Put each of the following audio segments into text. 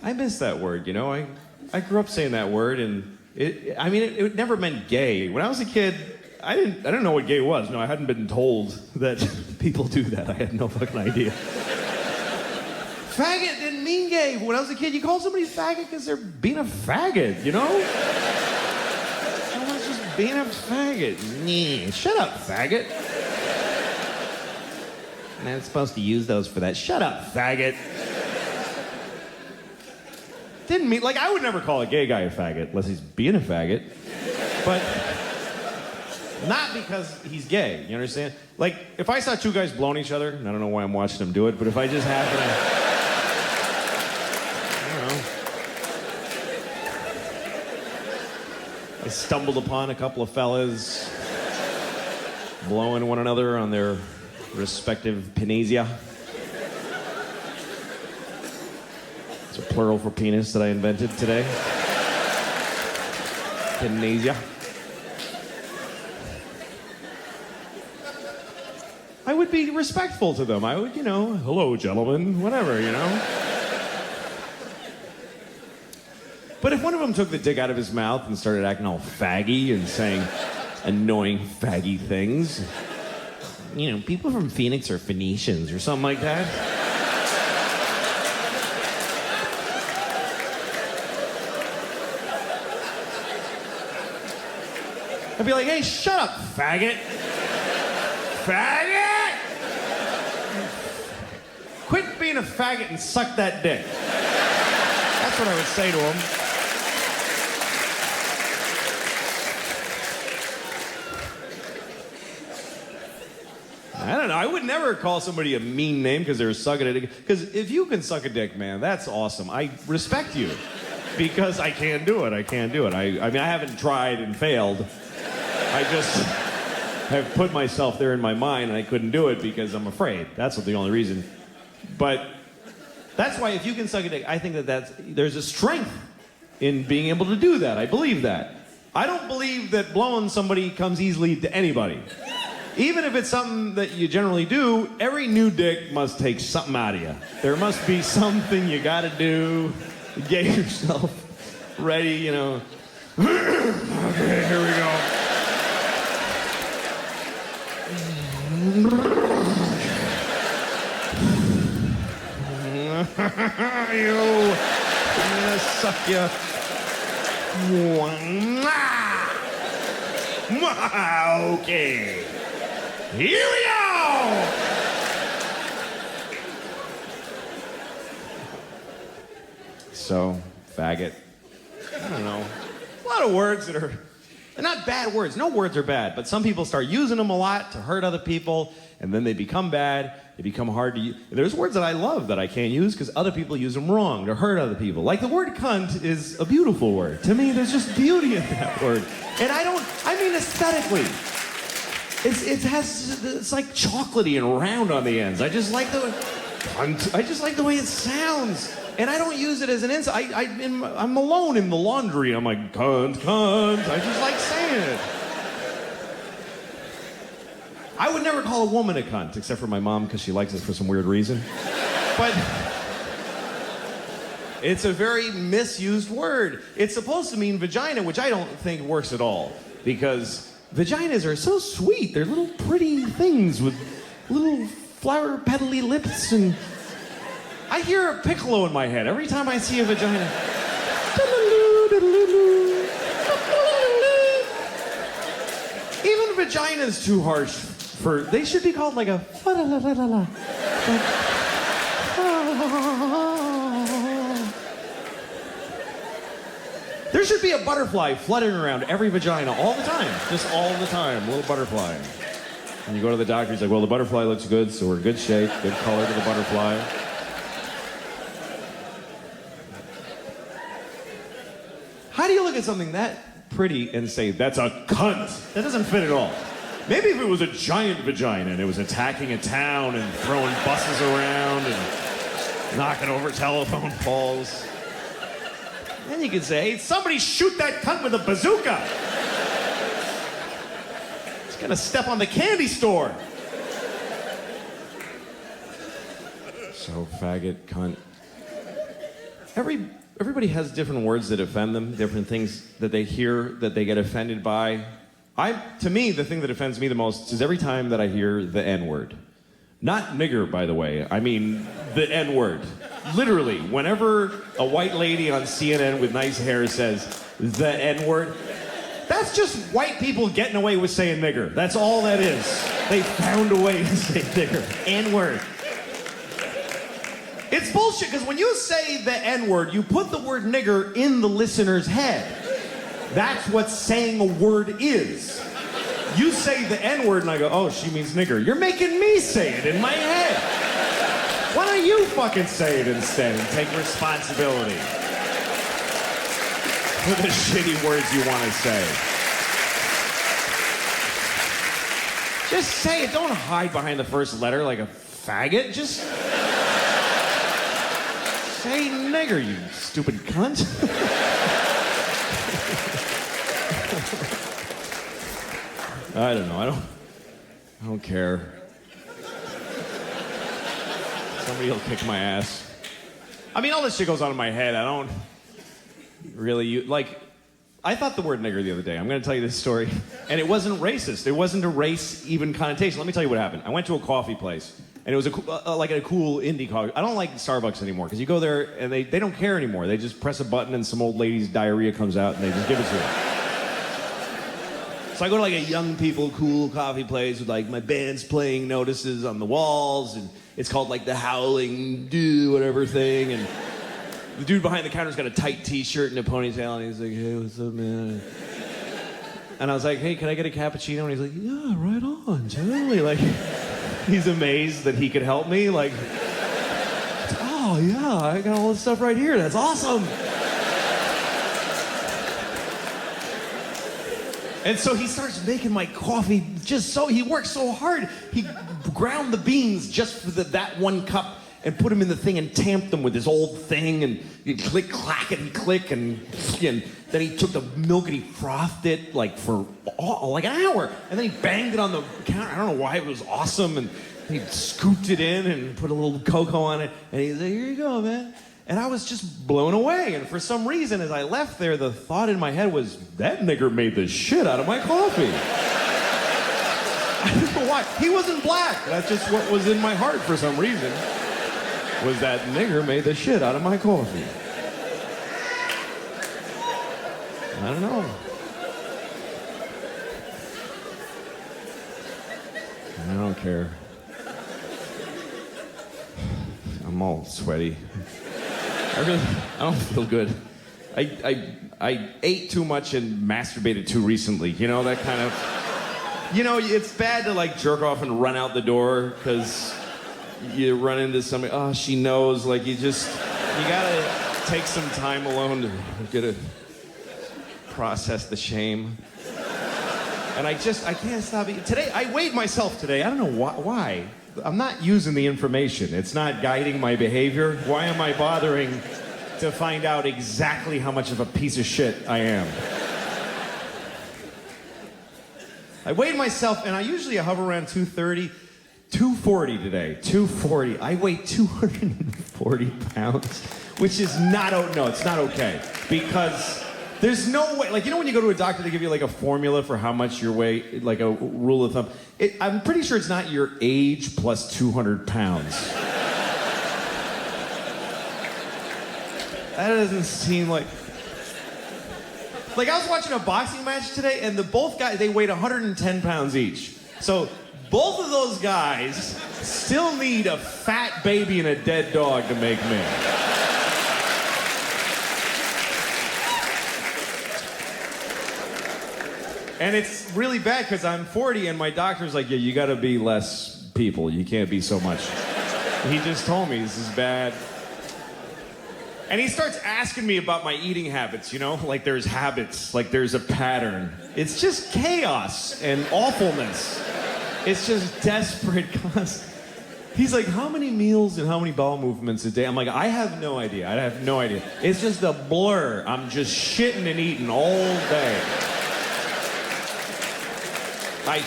I miss that word, you know? I grew up saying that word, and it never meant gay. When I was a kid, I didn't know what gay was. No, I hadn't been told that people do that. I had no fucking idea. Faggot didn't mean gay. When I was a kid, you call somebody faggot because they're being a faggot, you know? Someone's just being a faggot. Nah, shut up, faggot. I'm not supposed to use those for that. Shut up, faggot. Didn't mean, like, I would never call a gay guy a faggot unless he's being a faggot. But not because he's gay, you understand? Like, if I saw two guys blowing each other, and I don't know why I'm watching them do it, but if I just happen to, I stumbled upon a couple of fellas blowing one another on their respective penisia. It's a plural for penis that I invented today. Penisia. I would be respectful to them. I would, hello, gentlemen, whatever, But if one of them took the dick out of his mouth and started acting all faggy and saying annoying faggy things, people from Phoenix are Phoenicians or something like that. I'd be like, hey, shut up, faggot. Faggot! Quit being a faggot and suck that dick. That's what I would say to him. I don't know. I would never call somebody a mean name because they're sucking a dick. Because if you can suck a dick, man, that's awesome. I respect you. Because I can't do it. I can't do it. I mean, I haven't tried and failed. I just have put myself there in my mind, and I couldn't do it because I'm afraid. That's the only reason. But that's why if you can suck a dick, I think there's a strength in being able to do that. I believe that. I don't believe that blowing somebody comes easily to anybody. Even if it's something that you generally do, every new dick must take something out of you. There must be something you gotta do to get yourself ready, Okay, here we go. I'm gonna suck you. Okay. Here we go! So, faggot. I don't know. A lot of words that are... They're not bad words. No words are bad, but some people start using them a lot to hurt other people, and then they become bad. They become hard to use. There's words that I love that I can't use because other people use them wrong to hurt other people. Like the word cunt is a beautiful word. To me, there's just beauty in that word. And I mean aesthetically. It's like chocolatey and round on the ends. I just like the way it sounds. And I don't use it as an insult. I'm alone in the laundry. I'm like, cunt. I just like saying it. I would never call a woman a cunt, except for my mom, because she likes it for some weird reason. But it's a very misused word. It's supposed to mean vagina, which I don't think works at all. Because vaginas are so sweet. They're little pretty things with little flower petally lips, and I hear a piccolo in my head every time I see a vagina. Even vagina's too harsh for... They should be called like a... There should be a butterfly fluttering around every vagina all the time. Just all the time. A little butterfly. And you go to the doctor, he's like, well, the butterfly looks good, so we're in good shape. Good color to the butterfly. How do you look at something that pretty and say, that's a cunt? That doesn't fit at all. Maybe if it was a giant vagina and it was attacking a town and throwing buses around and knocking over telephone poles, then you could say, hey, somebody shoot that cunt with a bazooka. It's gonna step on the candy store. So, faggot, cunt. everybody has different words that offend them, different things that they hear that they get offended by. To me, the thing that offends me the most is every time that I hear the N-word. Not nigger, by the way. I mean the N-word. Literally, whenever a white lady on CNN with nice hair says the N-word, that's just white people getting away with saying nigger. That's all that is. They found a way to say nigger. N-word. It's bullshit, because when you say the N-word, you put the word nigger in the listener's head. That's what saying a word is. You say the N-word and I go, oh, she means nigger. You're making me say it in my head. Why don't you fucking say it instead and take responsibility for the shitty words you want to say? Just say it. Don't hide behind the first letter like a faggot. Just say nigger, you stupid cunt. I don't know. I don't care. Somebody will kick my ass. I mean, all this shit goes on in my head. I don't really I thought the word nigger the other day. I'm going to tell you this story. And it wasn't racist. It wasn't a race-even connotation. Let me tell you what happened. I went to a coffee place, and it was like a cool indie coffee. I don't like Starbucks anymore, because you go there, and they don't care anymore. They just press a button, and some old lady's diarrhea comes out, and they just give it to you. So I go to like a young people cool coffee place with like my band's playing notices on the walls, and it's called like the Howling Dew whatever thing, and the dude behind the counter's got a tight t-shirt and a ponytail, and he's like, hey, what's up, man? And I was like, hey, can I get a cappuccino? And he's like, yeah, right on, totally. Like, he's amazed that he could help me. Like, oh yeah, I got all this stuff right here. That's awesome. And so he starts making my coffee he works so hard. He ground the beans just for that one cup and put them in the thing and tamped them with this old thing, and you click, clack, and click, and then he took the milk and he frothed it like for like an hour, and then he banged it on the counter. I don't know why, it was awesome, and he scooped it in and put a little cocoa on it, and he's like, here you go, man. And I was just blown away. And for some reason, as I left there, the thought in my head was, that nigger made the shit out of my coffee. I don't know why. He wasn't black. That's just what was in my heart for some reason. Was that nigger made the shit out of my coffee. I don't know. I don't care. I'm all sweaty. I don't feel good. I ate too much and masturbated too recently. You know, that kind of... You know, it's bad to like jerk off and run out the door because you run into somebody, oh, she knows. Like, you gotta take some time alone to get to process the shame. And I can't stop eating. Today, I weighed myself today. I don't know why. I'm not using the information. It's not guiding my behavior. Why am I bothering to find out exactly how much of a piece of shit I am? I weighed myself, and I usually hover around 230, 240 today. 240. I weigh 240 pounds, which is not, no, it's not okay. Because there's no way, like, you know when you go to a doctor, they give you like a formula for how much your weight, like a rule of thumb. I'm pretty sure it's not your age plus 200 pounds. That doesn't seem like... Like, I was watching a boxing match today, and both guys, they weighed 110 pounds each. So both of those guys still need a fat baby and a dead dog to make me. And it's really bad because I'm 40 and my doctor's like, yeah, you gotta be less people. You can't be so much. He just told me this is bad. And he starts asking me about my eating habits, you know? Like there's habits, like there's a pattern. It's just chaos and awfulness. It's just desperate. He's like, how many meals and how many bowel movements a day? I'm like, I have no idea. I have no idea. It's just a blur. I'm just shitting and eating all day. I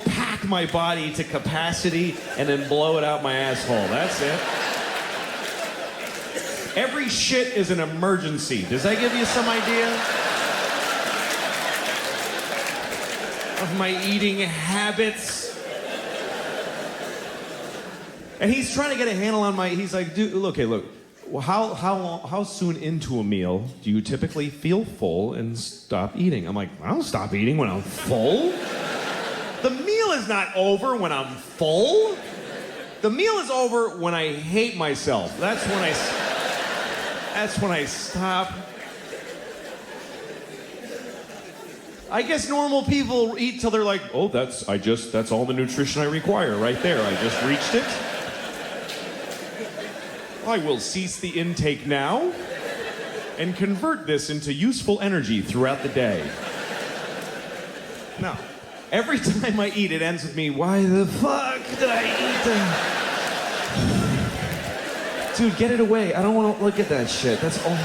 pack my body to capacity and then blow it out my asshole. That's it. Every shit is an emergency. Does that give you some idea of my eating habits? And he's trying to get a handle on he's like, dude, look, how soon into a meal do you typically feel full and stop eating? I'm like, I don't stop eating when I'm full. The meal is not over when I'm full. The meal is over when I hate myself. That's when I stop. I guess normal people eat till they're like, oh, that's all the nutrition I require right there. I just reached it. I will cease the intake now and convert this into useful energy throughout the day. No. Every time I eat, it ends with me, why the fuck did I eat that? Dude, get it away. I don't want to look at that shit. That's all.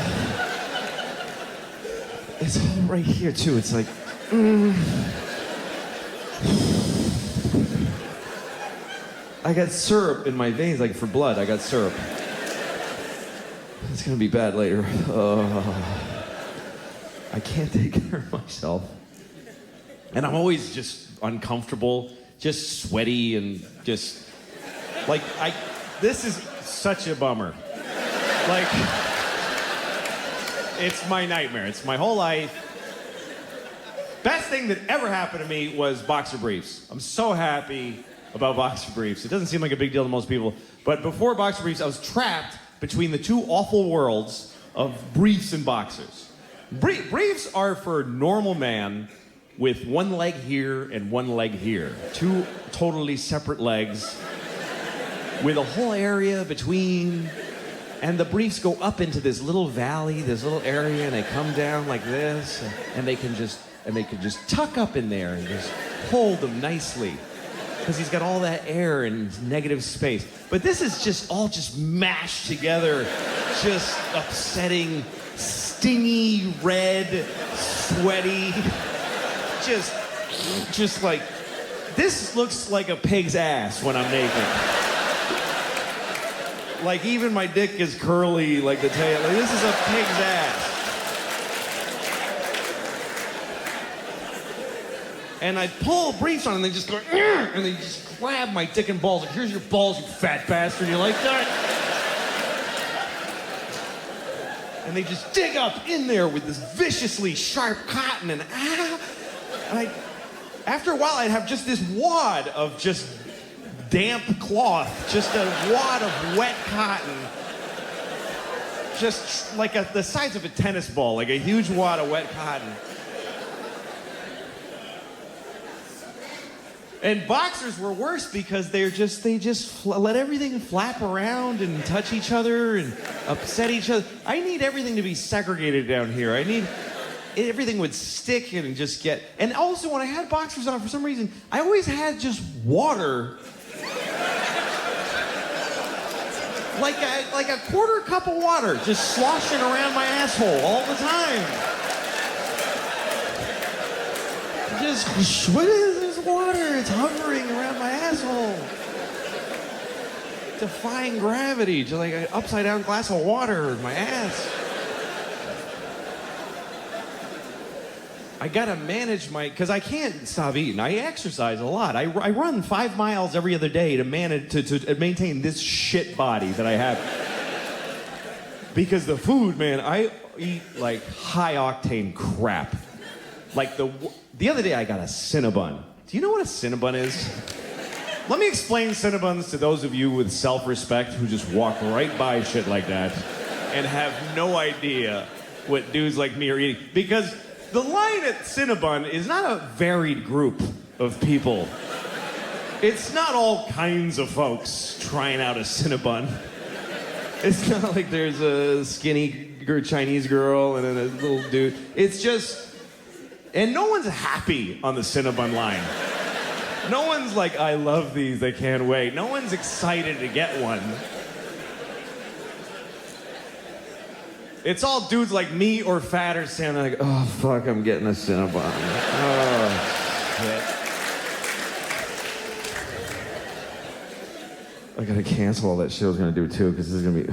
It's all right here, too. It's like, I got syrup in my veins, like for blood. I got syrup. It's gonna be bad later. I can't take care of myself. And I'm always just uncomfortable, just sweaty, and just like this is such a bummer. Like, it's my nightmare. It's my whole life. Best thing that ever happened to me was boxer briefs. I'm so happy about boxer briefs. It doesn't seem like a big deal to most people, but before boxer briefs, I was trapped between the two awful worlds of briefs and boxers. Briefs are for normal man with one leg here and one leg here. Two totally separate legs with a whole area between. And the briefs go up into this little valley, this little area, and they come down like this, and they can just tuck up in there and just hold them nicely. Because he's got all that air and negative space. But this is just all mashed together, just upsetting, stingy, red, sweaty, just like, this looks like a pig's ass when I'm naked. Like, even my dick is curly like the tail. Like, this is a pig's ass. And I pull briefs on and they just go, and they just grab my dick and balls. Like, here's your balls, you fat bastard. You like that? And they just dig up in there with this viciously sharp cotton and after a while, I'd have just this wad of just damp cloth, just a wad of wet cotton, just like the size of a tennis ball, like a huge wad of wet cotton. And boxers were worse because they just let everything flap around and touch each other and upset each other. I need everything to be segregated down here. Everything would stick and just get. And also, when I had boxers on, for some reason, I always had just water. Like a quarter cup of water just sloshing around my asshole all the time. What is this water? It's hovering around my asshole. Defying gravity, just like an upside down glass of water in my ass. I gotta manage because I can't stop eating. I exercise a lot. I run 5 miles every other day to maintain this shit body that I have. Because the food, man, I eat like high octane crap. Like the other day I got a Cinnabon. Do you know what a Cinnabon is? Let me explain Cinnabons to those of you with self-respect who just walk right by shit like that and have no idea what dudes like me are eating. Because the line at Cinnabon is not a varied group of people. It's not all kinds of folks trying out a Cinnabon. It's not like there's a skinny Chinese girl and then a little dude. It's just, and no one's happy on the Cinnabon line. No one's like, I love these, I can't wait. No one's excited to get one. It's all dudes like me or fatter standing like, oh, fuck, I'm getting a Cinnabon. Oh, shit. I gotta cancel all that shit I was gonna do, too, because this is gonna be...